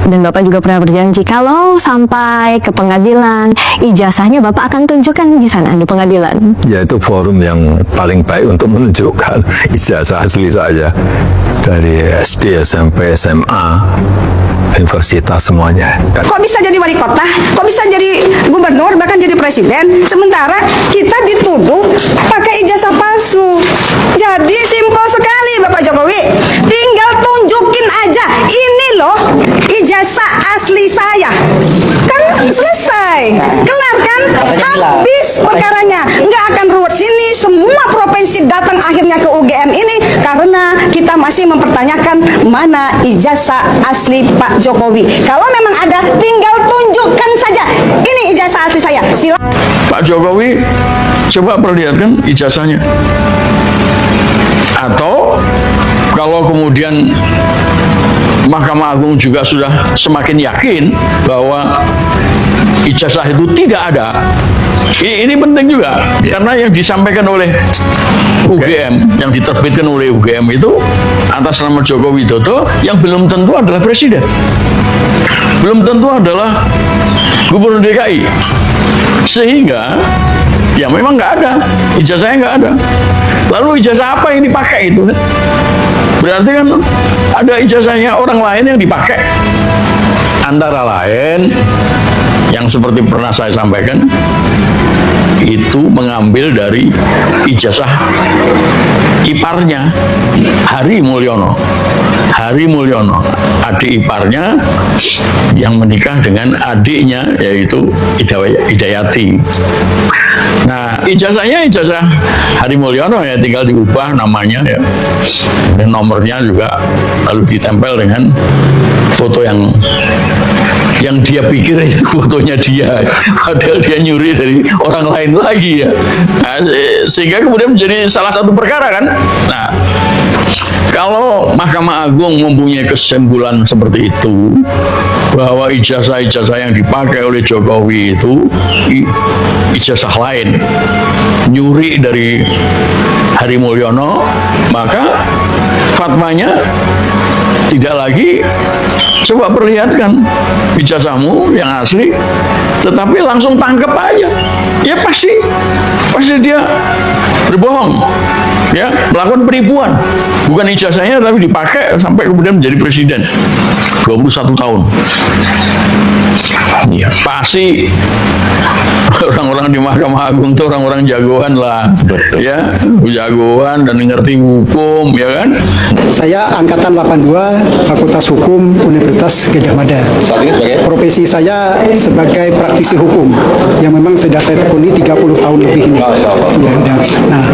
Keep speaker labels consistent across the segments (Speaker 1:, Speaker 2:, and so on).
Speaker 1: Dan Bapak juga pernah berjanji kalau sampai ke pengadilan, ijazahnya Bapak akan tunjukkan di sana, di pengadilan.
Speaker 2: Ya, itu forum yang paling baik untuk menunjukkan ijazah asli saya. Dari SD, SMP, SMA, universitas semuanya.
Speaker 3: Kok bisa jadi wali kota? Kok bisa jadi gubernur, bahkan jadi presiden? Sementara kita dituduh pakai ijazah palsu. Jadi simpel sekali Bapak Jokowi. Tinggal tunjukin aja. Ini loh ijazah asli saya. Kan selesai. Kelar kan? Habis perkaranya. Nggak akan ruwet sini. Semua provinsi datang akhirnya ke UGM ini karena kita masih mempertanyakan mana ijazah asli Pak Jokowi. Kalau memang ada, tinggal tunjukkan saja. Ini ijazah asli saya. Silakan.
Speaker 4: Pak Jokowi, coba perlihatkan ijazahnya. Atau kalau kemudian Mahkamah Agung juga sudah semakin yakin bahwa ijazah itu tidak ada. Ini penting juga, karena yang disampaikan oleh UGM, yang diterbitkan oleh UGM itu atas nama Joko Widodo, yang belum tentu adalah presiden, belum tentu adalah gubernur DKI, sehingga ya memang nggak ada, ijazahnya nggak ada. Lalu ijazah apa yang dipakai itu? Berarti kan ada ijazahnya orang lain yang dipakai, antara lain yang seperti pernah saya sampaikan, itu mengambil dari ijazah iparnya Hari Mulyono. Hari Mulyono, adik iparnya yang menikah dengan adiknya, yaitu Hidayati. Nah, ijazahnya ijazah Hari Mulyono, ya tinggal diubah namanya ya, dan nomornya juga lalu ditempel dengan foto yang dia pikir itu fotonya dia, padahal dia nyuri dari orang lain lagi ya. Nah, sehingga kemudian menjadi salah satu perkara kan. Nah, kalau Mahkamah Agung mempunyai kesimpulan seperti itu, bahwa ijazah-ijazah yang dipakai oleh Jokowi itu ijazah lain, nyuri dari Hari Mulyono, maka fatwanya tidak lagi coba perlihatkan ijazahmu yang asli, tetapi langsung tangkap aja. Ya pasti dia berbohong, ya, melakukan penipuan. Bukan ijazahnya tapi dipakai sampai kemudian menjadi presiden 21 tahun. Ya pasti orang-orang di Mahkamah Agung itu orang-orang jagoan lah. Betul. Ya, jagoan dan ngerti hukum, ya kan.
Speaker 5: Saya angkatan 82 Fakultas Hukum Universitas Gadjah Mada. Profesi saya sebagai praktisi hukum yang memang sudah saya tekuni 30 tahun lebih ini. Ya, nah,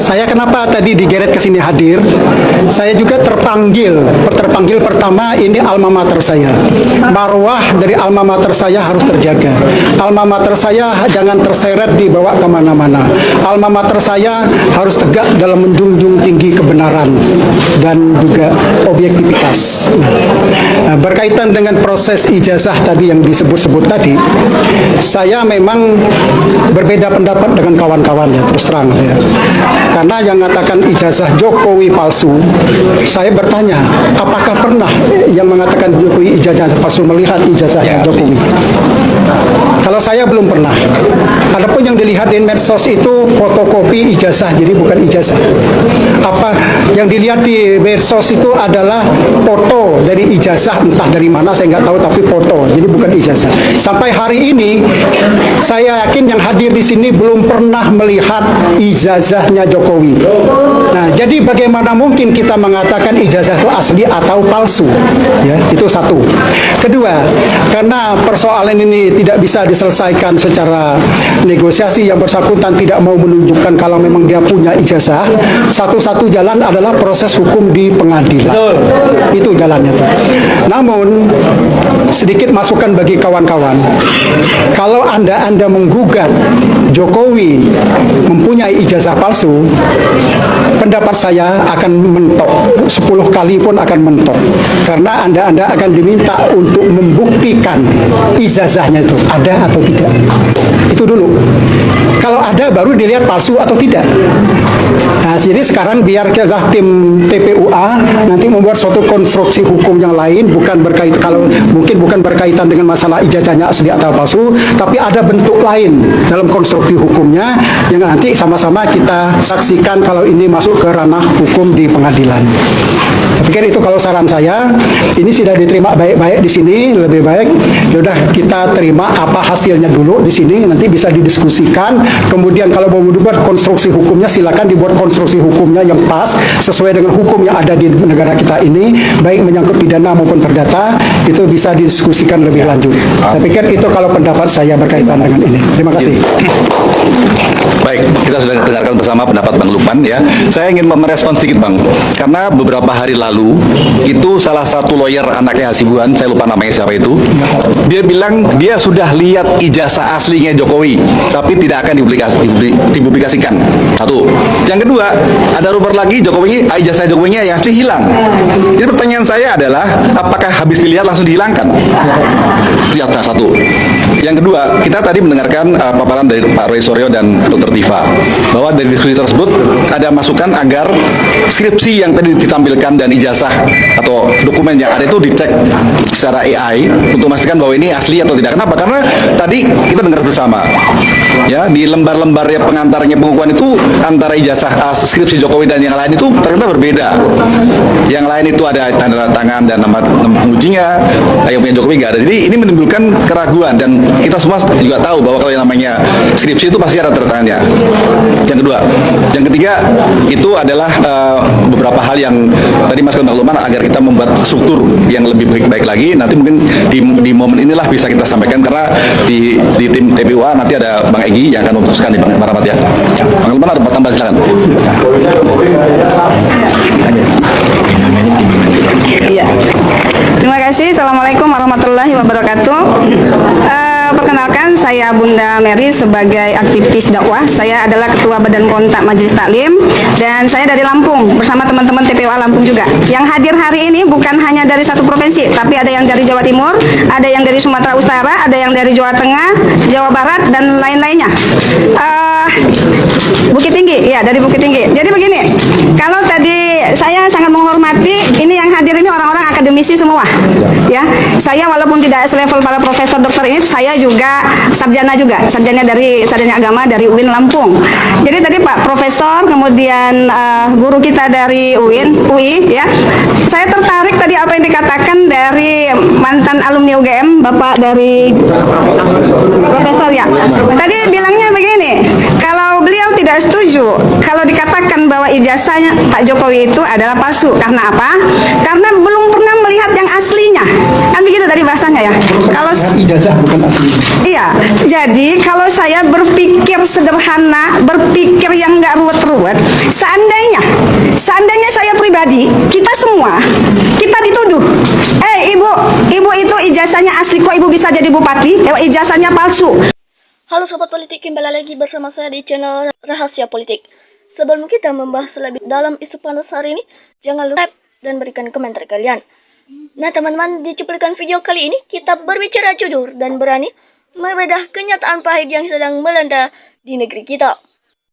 Speaker 5: saya kenapa tadi digeret ke sini hadir? Saya juga terpanggil pertama ini alma mater saya. Marwah dari alma mater saya harus terjaga. Alma mater saya jangan terseret dibawa kemana-mana. Alma mater saya harus tegak dalam menjunjung tinggi kebenaran dan juga objektivitas. Nah, berkaitan dengan proses ijazah tadi yang disebut-sebut tadi, saya memang berbeda pendapat dengan kawan-kawan ya, terus terang ya. Karena yang mengatakan ijazah Jokowi palsu, saya bertanya, apakah pernah yang mengatakan Jokowi ijazah palsu melihat ijazahnya Jokowi? Kalau saya belum pernah. Adapun yang dilihat di medsos itu fotokopi ijazah, jadi bukan ijazah. Apa yang dilihat di medsos itu adalah foto dari ijazah, entah dari mana saya nggak tahu, tapi foto, jadi bukan ijazah. Sampai hari ini saya yakin yang hadir di sini belum pernah melihat ijazahnya Jokowi. Nah, jadi bagaimana mungkin kita mengatakan ijazah itu asli atau palsu? Ya, itu satu. Kedua, karena persoalan ini tidak bisa diselesaikan secara negosiasi, yang bersangkutan tidak mau menunjukkan kalau memang dia punya ijazah, satu-satu jalan adalah proses hukum di pengadilan. Itu jalannya tuh. Namun sedikit masukan bagi kawan-kawan, kalau anda menggugat Jokowi mempunyai ijazah palsu, pendapat saya akan mentok, 10 kali pun akan mentok, karena anda akan diminta untuk membuktikan ijazahnya itu ada atau tidak. Itu dulu. Kalau ada baru dilihat palsu atau tidak. Nah, jadi sekarang biar tim TPUA nanti membuat suatu konstruksi hukum yang lain, bukan berkait kalau mungkin bukan berkaitan dengan masalah ijazahnya asli atau palsu, tapi ada bentuk lain dalam konstruksi hukumnya yang nanti sama-sama kita saksikan kalau ini masuk ke ranah hukum di pengadilan. Saya pikir itu kalau saran saya, ini sudah diterima baik-baik di sini, lebih baik yaudah kita terima apa hasilnya dulu di sini, nanti bisa didiskusikan. Kemudian kalau mau dibuat konstruksi hukumnya, silakan dibuat konstruksi hukumnya yang pas sesuai dengan hukum yang ada di negara kita ini, baik menyangkut pidana maupun perdata, itu bisa didiskusikan lebih lanjut. Saya pikir itu kalau pendapat saya berkaitan dengan ini. Terima kasih.
Speaker 6: Baik, kita sudah dengarkan bersama pendapat Bang Lukman ya. Saya ingin merespon sedikit Bang, karena beberapa hari lalu itu salah satu lawyer anaknya Hasibuan, saya lupa namanya siapa itu, dia bilang dia sudah lihat ijazah aslinya Jokowi, tapi tidak akan dipublikasikan. Satu. Yang kedua, ada rumor lagi ijazah Jokowinya yang asli hilang. Jadi pertanyaan saya adalah, apakah habis dilihat langsung dihilangkan? Itu satu. Yang kedua, kita tadi mendengarkan paparan dari Pak Roy Suryo dan Dr. Tifa, bahwa dari diskusi tersebut ada masukan agar skripsi yang tadi ditampilkan dan ijazah atau dokumen yang ada itu dicek secara AI untuk memastikan bahwa ini asli atau tidak. Kenapa? Karena tadi kita dengar bersama, ya, di lembar-lembar pengantarnya pengukuhan itu antara ijazah skripsi Jokowi dan yang lain itu ternyata berbeda. Yang lain itu ada tanda tangan dan nama pengujinya, yang punya Jokowi nggak ada. Jadi ini menimbulkan keraguan, dan kita semua juga tahu bahwa kalau yang namanya skripsi itu pasti ada tanda tangannya. Yang kedua, yang ketiga itu adalah beberapa hal yang tadi Mas Bang Lukman, agar kita membuat struktur yang lebih baik lagi. Nanti mungkin di momen inilah bisa kita sampaikan, karena di tim TPUA nanti ada Bang Egy yang akan memutuskan di Bang Rahmat ya. Bang Lukman ada tambah, silakan.
Speaker 3: Iya. Terima kasih. Assalamualaikum warahmatullahi wabarakatuh. Perkenalkan, saya Bunda Mary sebagai aktivis dakwah. Saya adalah Ketua Badan Kontak Majelis Taklim, dan saya dari Lampung bersama teman-teman TPUA Lampung juga. Yang hadir hari ini bukan hanya dari satu provinsi, tapi ada yang dari Jawa Timur, ada yang dari Sumatera Utara, ada yang dari Jawa Tengah, Jawa Barat, dan lain-lainnya. Bukit Tinggi, ya, dari Bukit Tinggi. Jadi begini, kalau tadi saya sangat menghormati, ini yang hadir ini orang-orang akademisi semua, ya. Saya walaupun tidak selevel para profesor dokter ini, saya juga sarjana agama dari UIN Lampung. Jadi tadi Pak Profesor, kemudian guru kita dari UI, ya. Saya tertarik tadi apa yang dikatakan dari mantan alumni UGM, Bapak dari Profesor, ya. Tadi bilangnya begini, kalau beliau tidak setuju kalau dikatakan bahwa ijazahnya Pak Jokowi itu adalah palsu. Karena apa? Karena belum pernah melihat yang aslinya. Kan begitu tadi bahasanya ya. Kalau
Speaker 5: Ijazah bukan asli.
Speaker 3: iya, jadi kalau saya berpikir sederhana, berpikir yang nggak ruwet-ruwet, seandainya saya pribadi, kita semua, kita dituduh, ibu itu ijazahnya asli, kok ibu bisa jadi bupati? Ijazahnya palsu.
Speaker 7: Halo Sobat Politik, kembali lagi bersama saya di channel Rahasia Politik. Sebelum kita membahas lebih dalam isu panas hari ini, jangan lupa like dan berikan komentar kalian. Nah teman-teman, di cuplikan video kali ini kita berbicara jujur dan berani membedah kenyataan pahit yang sedang melanda di negeri kita.